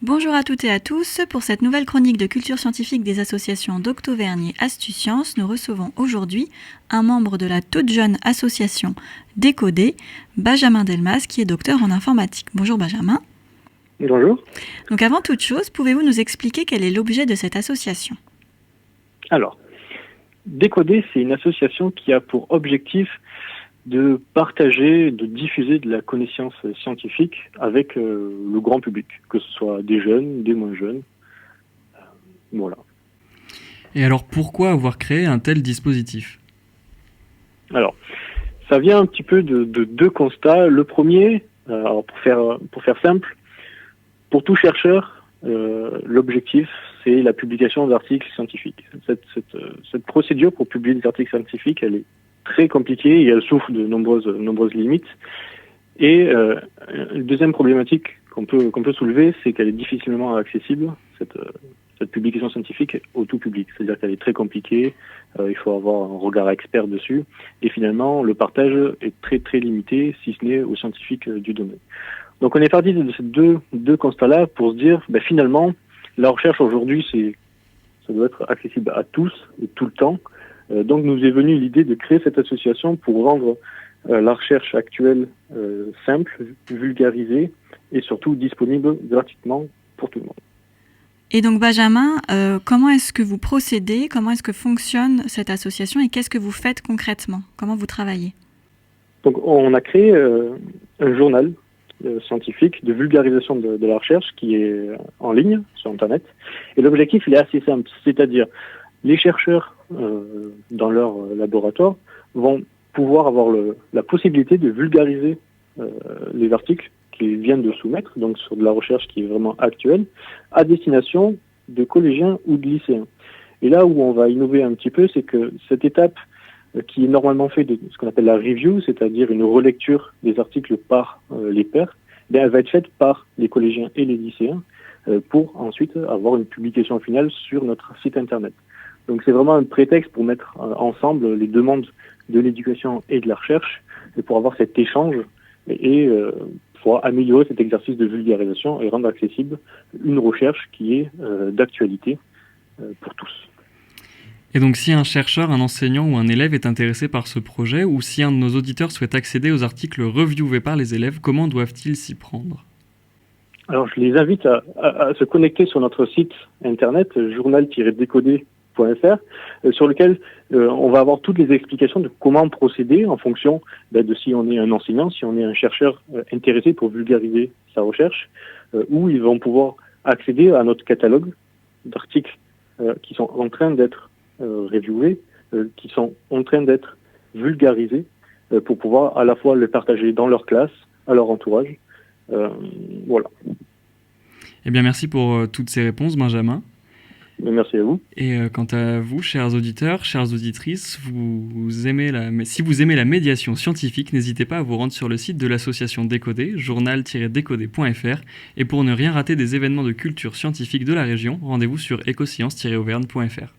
Bonjour à toutes et à tous. Pour cette nouvelle chronique de culture scientifique des associations d'Octovernier Astucience, nous recevons aujourd'hui un membre de la toute jeune association Décoder, Benjamin Delmas, qui est docteur en informatique. Bonjour Benjamin. Bonjour. Donc avant toute chose, pouvez-vous nous expliquer quel est l'objet de cette association ? Alors, Décoder, c'est une association qui a pour objectif de partager, de diffuser de la connaissance scientifique avec le grand public, que ce soit des jeunes, des moins jeunes. Voilà. Et alors pourquoi avoir créé un tel dispositif ? Alors, ça vient un petit peu de deux constats. Le premier, alors pour faire simple, pour tout chercheur, l'objectif, c'est la publication d'articles scientifiques. Cette procédure pour publier des articles scientifiques, elle est très compliquée et elle souffre de nombreuses limites. Et une deuxième problématique qu'on peut soulever, c'est qu'elle est difficilement accessible, cette publication scientifique, au tout public. C'est-à-dire qu'elle est très compliquée, il faut avoir un regard expert dessus, et finalement, le partage est très très limité, si ce n'est aux scientifiques du domaine. Donc on est parti de ces deux constats-là pour se dire, finalement, la recherche aujourd'hui, ça doit être accessible à tous et tout le temps. Donc nous est venue l'idée de créer cette association pour rendre la recherche actuelle simple, vulgarisée et surtout disponible gratuitement pour tout le monde. Et donc Benjamin, comment est-ce que vous procédez ? Comment est-ce que fonctionne cette association et qu'est-ce que vous faites concrètement ? Comment vous travaillez ? Donc on a créé un journal scientifique de vulgarisation de la recherche qui est en ligne sur Internet. Et l'objectif, il est assez simple, c'est-à-dire les chercheurs dans leur laboratoire vont pouvoir avoir la possibilité de vulgariser les articles qu'ils viennent de soumettre, donc sur de la recherche qui est vraiment actuelle, à destination de collégiens ou de lycéens. Et là où on va innover un petit peu, c'est que cette étape qui est normalement faite de ce qu'on appelle la review, c'est-à-dire une relecture des articles par les pairs, elle va être faite par les collégiens et les lycéens pour ensuite avoir une publication finale sur notre site Internet. Donc c'est vraiment un prétexte pour mettre ensemble les demandes de l'éducation et de la recherche et pour avoir cet échange et pour améliorer cet exercice de vulgarisation et rendre accessible une recherche qui est d'actualité pour tous. Et donc si un chercheur, un enseignant ou un élève est intéressé par ce projet ou si un de nos auditeurs souhaite accéder aux articles reviewés par les élèves, comment doivent-ils s'y prendre ? Alors je les invite à se connecter sur notre site internet journal-décoder.fr sur lequel on va avoir toutes les explications de comment procéder en fonction de si on est un enseignant, si on est un chercheur intéressé pour vulgariser sa recherche, où ils vont pouvoir accéder à notre catalogue d'articles qui sont en train d'être reviewés, qui sont en train d'être vulgarisés pour pouvoir à la fois les partager dans leur classe, à leur entourage. Voilà. Eh bien merci pour toutes ces réponses Benjamin. Merci à vous. Et quant à vous, chers auditeurs, chères auditrices, si vous aimez la médiation scientifique, n'hésitez pas à vous rendre sur le site de l'association Décoder, journal-décoder.fr. Et pour ne rien rater des événements de culture scientifique de la région, rendez-vous sur ecosciences-auvergne.fr.